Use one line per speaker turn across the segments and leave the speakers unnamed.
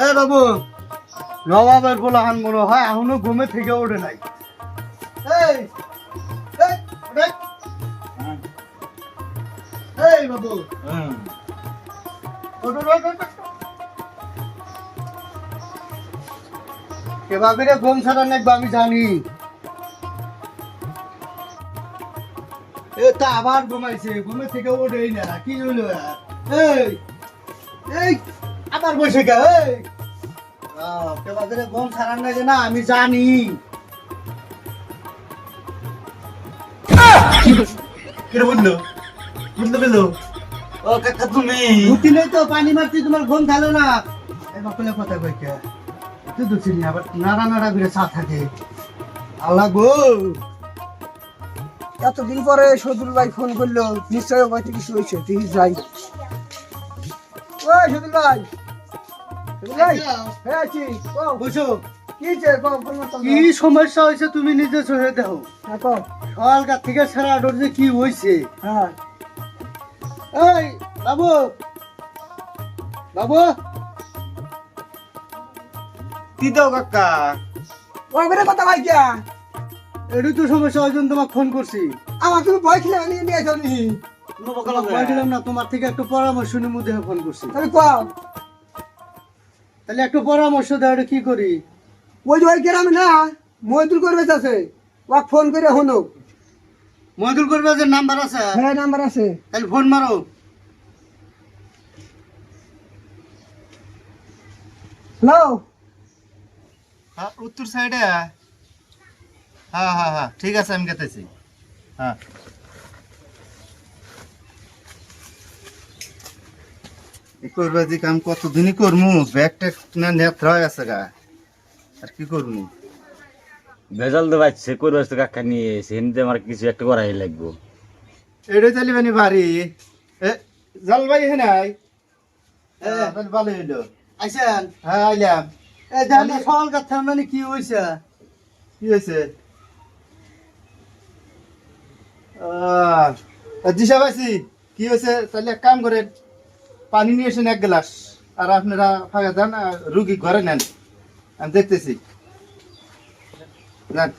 এ বাবু, নবাবের পোলাহান মনে হয় এখনো ঘুমে থেকে ওঠে নাই। এই এই, ওঠে। এই বাবু, ওঠো, ওঠো, ওঠো। এভাবে রে ঘুম ছাড়া নাকবো আমি জানি। এ তা আবার ঘুমাইছে, ঘুমে থেকে ওঠেই না, কি হইলো? এই এই আবার বসে গে। এই এভাবে রে ঘুম ছাড়া নাকি না আমি জানি।
কিরে বুঝলো বুঝলো পেলো? ও কাকা তুমি
উঠিলে তো পানি মারছি, তোমার ঘুম খেলো না। এই বাপলে কথা কইকে তুই তো চিনি আবার নাড়া নাড়া করে চা থাকে। আল্লাহ গো,
এতদিন পরে সজুল ভাই ফোন করলো, নিশ্চয় হয়তো কিছু হয়েছে, তুই যাই। ওই সজুল ভাই, সজুল ভাই, হ্যাঁ আছি। কও,
বসো।
কি হয়েছে? কও, ফোন করতাম
কি
না।
সমস্যা হয়েছে তুমি নিজে চোখে দেখো।
হ্যাঁ কও।
সকালকার থেকে সারা আটর যে কি হয়েছে।
হ্যাঁ
এই বাবু, বাবু
কি দাও কাকা?
ওই করে কথা ভাই কিয়া,
এটাই তো সমস্যা, ওই জন্য তোমাকে ফোন করছি।
আমার তুমি ভয় খেলে নিয়ে নিয়ে যাও নি।
ভয় দিলাম না, তোমার থেকে একটু পরামর্শ নিয়ে মুদে ফোন করছি।
তাহলে কও,
তাহলে একটু পরামর্শ দাও, এটা কি করি?
ওই যে ওই গ্রামে না মজদুর করবে আছে, ওকে ফোন করে হনো।
মজুর করবে যে নাম্বার আছে,
হ্যাঁ নাম্বার আছে।
তাহলে ফোন মারো।
হ্যালো,
হ্যাঁ উত্তর সাইডে। হ্যাঁ হ্যাঁ হ্যাঁ ঠিক আছে, আমি গেতেছি। হ্যাঁ করবে যে কাম কতদিনই করমু, ব্যাগটা না নেত্র হয়ে আছে গা, আর কি করমু?
ভেজাল তো বাচ্চে করবে তো কাকা নিয়ে সেদিন আমার কিছু একটা করাই লাগবো।
এটাই চালি মানে বাড়ি জাল ভাই হে নাই ভালো হইলো।
আইসেন?
হ্যাঁ আইলাম।
এই জানি সকালকার থেকে মানে কি হয়েছে?
কি হয়েছে? দিশা পাইছি কি হয়েছে। তাহলে এক কাম করে পানি নিয়ে এসেন এক গ্লাস, আর আপনারা ফাঁকা যান, রুগী ঘরে নেন, আমি দেখতেছি। যান।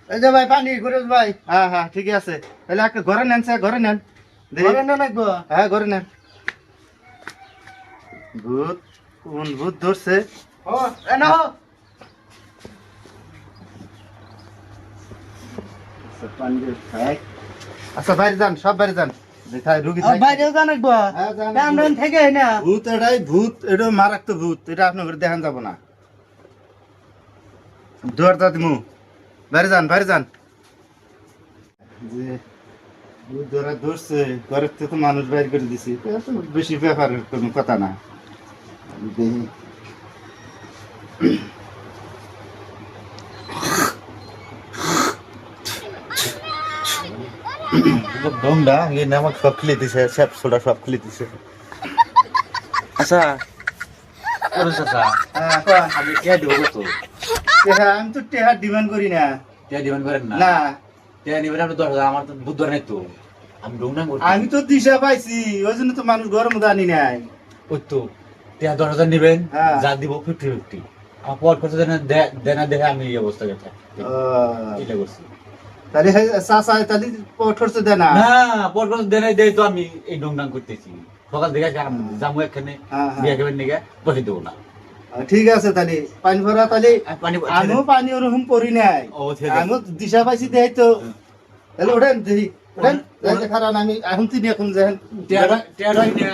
এই যে ভাই পানি করে ভাই।
হ্যাঁ হ্যাঁ ঠিক আছে, তাহলে একটা ঘরে নেন স্যার, ঘরে নেন। দেখি।
ঘরে না লাগবো?
হ্যাঁ ঘরে নেন। ভূত, কোন ভূত ধরছে?
ও এ নাও।
আচ্ছা বাইরে যান, সব বাইরে যান। যেথায় রুগী
আর
থাকে।
বাইরেও জান লাগবো?
হ্যাঁ, যান।
কামরান থেকে না?
ভূত এটাই ভূত, এটা মারাত্মক ভূত, এটা আপনার ঘরে দেখান যাব না। দুয়ার দাদি মু বাইরে যান, বাইরে যান। যে ভূত ধরা ধরছে, ঘরের থেকে তো মানুষ বাইর করে দিছি, এটা তো বেশি ব্যাপারের কোনো কথা না। আমি দেখি। ডোমটা এই নামক সব খুলে দিছে, সব সোডা সব খুলে দিছে।
আচ্ছা করো চাচা,
হ্যাঁ কোয়া।
আমি টিয়া দিব তো?
টেহা, আমি তো টেহার ডিমান্ড করি না।
টিয়া দিবেন করেন না?
না,
টিয়া নিবেন আপনি 10,000, আমার তো বুদ্ধ নেই তো, আমি ডুং নাম করছি।
আমি তো দিশা পাইছি, ওই জন্য তো মানুষ গরম জানি নাই।
ওই তো টিয়া 10,000 নিবেন,
হ্যাঁ।
যা দিব 50-50, আমার পর খরচ দেনা দেখে আমি এই অবস্থা গেছে এটা করছি।
তাহলে চাষা তাহলে পঠরছে দেয় না।
না পর খরচ দেনাই দেয় তো আমি এই ডুং নাম করতেছি। সকাল থেকে জামু এখানে
হ্যাঁ, হ্যাঁ।
বিয়ে খাবেন নিগে বসে দেবো না।
ঠিক আছে, তাহলে পানি ভরা, তাহলে
আর পানি
আমিও পানি ওরকম পরি নাই,
ও, ছেড়ে দেন।
আমিও দিশা পাইছি দেয় তো। তাহলে ওঠেন দেখি, ওঠেন
ওঠেন।
খারাপ, আমি এখন তিনি এখন যান
টিয়া রয় না,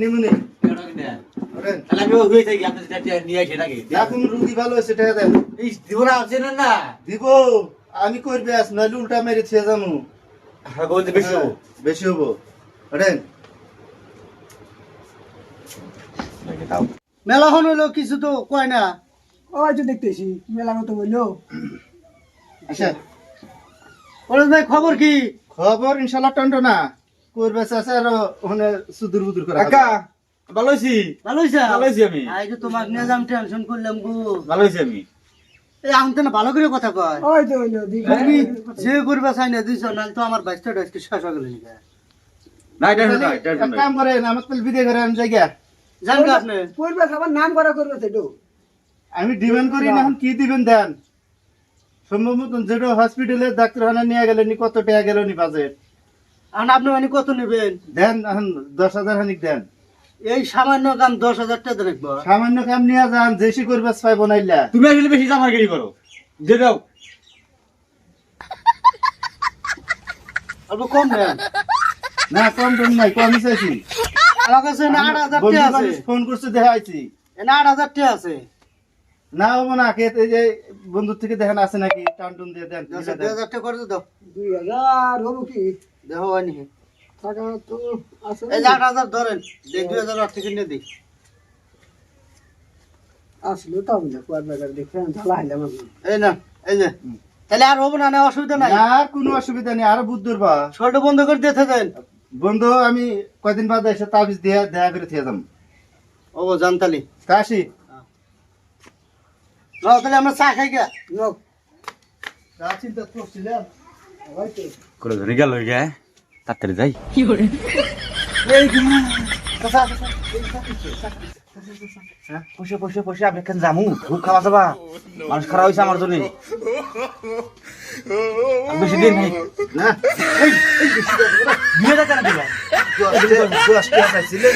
নিমুনি।
টিয়া রয় না।
ওঠেন,
তাহলে আমি হয়ে থাকি আপনি টিয়া নিয়ে আসে নাকি?
এখন রুগী ভালো হয়েছে, টাকা দেন।
এই দিব না চেনেন না?
দিব, আমি করবে আস, নইলে উল্টা মেরে ছেড়ে যাবো।
হ্যাঁ বলতে বেশি হবো।
বেশি হবো। ওঠেন।
মেলা হন হইলো, কিছু তো কয় না।
ওই তো দেখতেছি মেলা মতো বললো।
আচ্ছা,
পরেশ ভাই খবর কি?
খবর ইনশাল্লাহ টন্ট না করবে আছে, আর ওখানে সুদূর বুদুর করে
কাকা ভালো হয়েছি,
ভালো হইছে?
ভালো হয়েছি আমি।
আই যে তোমাকে নিয়ে যাম টেনশন করলাম গো।
ভালো হয়েছি আমি।
এই আমি তো না ভালো করে কথা কয়।
ওই তো হইলো
তুমি যে করবে চাই না দিছ, নাহলে তো আমার বাইশটা ডাইসকে শেষ হয়ে গেল।
না এটা
তাহলে
না, এটা
এক
না।
কাম করেন আমার তাহলে বিদে করে আমি জায়গা
জান কা আপনি
পরিবেশ আবার নাম করা করবে সেটু
আমি ডিমান্ড করি না এখন কি দিবেন দেন সম্ভব মতন যেটা হসপিটালে ডাক্তারখানা নিয়ে গেলেন নি কত টাকা গেল নি বাজেট
আর আপনি মানে কত নেবেন
দেন এখন 10,000 খানিক দেন
এই সামান্য কাম 10,000 টাকা দেখবো
সামান্য কাম নিয়ে যান দেশি করবে পাই বনাইলা
তুমি আসলে বেশি জামারগিরি করো যে দাও
অল্প কম নেন
না কম টম নাই কমই চাইছি
আমার কাছে না 8,000 টাকা আছে
ফোন করছে দেখাইছি
না 8,000 টাকা আছে
না হবো না কে এই যে বন্ধুর থেকে দেখেন আছে নাকি টান টুন দিয়ে দেন
2,000 টাকা করে দাও
2000 হবো কি
দেখো হয়নি
টাকা তো আছে
এই যে 8,000 ধরেন দেখ 2,000 থেকে নিয়ে দিই
আসলে তাও না কোয়ার বাজার দেখে ঝালা হাইলাম আমি
এই না এই যে তাহলে আর হবে না না অসুবিধা নাই
আর কোনো অসুবিধা নেই আরো বুদ্ধুর বা
শর্ট বন্ধ করে দিতে দেন
বন্ধু আমি কয়দিন বাদে এসে তাবিজ দিয়ে দেখা করে থেকে যাম
ও জানতালি
কাশি
না তাহলে আমরা চা খাই গা
লোক
চা চিন্তা করছিলাম
করে ধরে গেল হয়ে যায় তাড়াতাড়ি যাই পয়সা পয়সা পয়সা আপনি কেন জামু খুব খাওয়া যাবা মানুষ খারাপ হয়েছে আমার জন্য আর বেশি দিন নেই
না
দুই হাজার কেন দিলেন
10 টাকা চাইছিলেন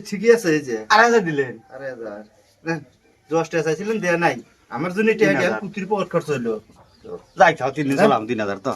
ঠিকই আছে এই যে
2,500 দিলেন
আরে হাজার 10 টাকা চাইছিলেন দেয়া নাই আমার জন্য টাকা দেয়া
3,000
পুত্রির পর খরচ হইলো
যাই খাও 3 দিন চলাম 3,000 তো